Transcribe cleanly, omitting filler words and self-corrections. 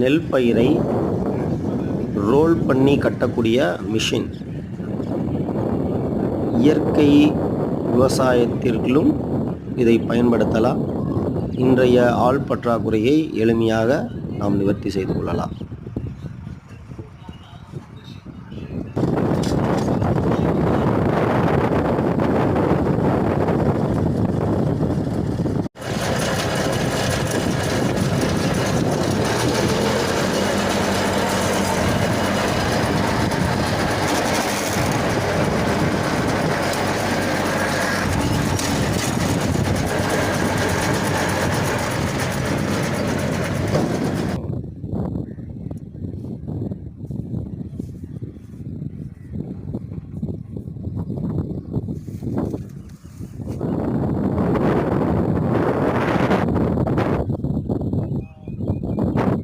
நெல் பயிரை ரோல் பண்ணி கட்டக்கூடிய மிஷின் இயற்கை விவசாயத்திற்கும் இதை பயன்படுத்தலாம். இன்றைய ஆள் பற்றாக்குறையை எளிமையாக நாம் நிவர்த்தி செய்து கொள்ளலாம்.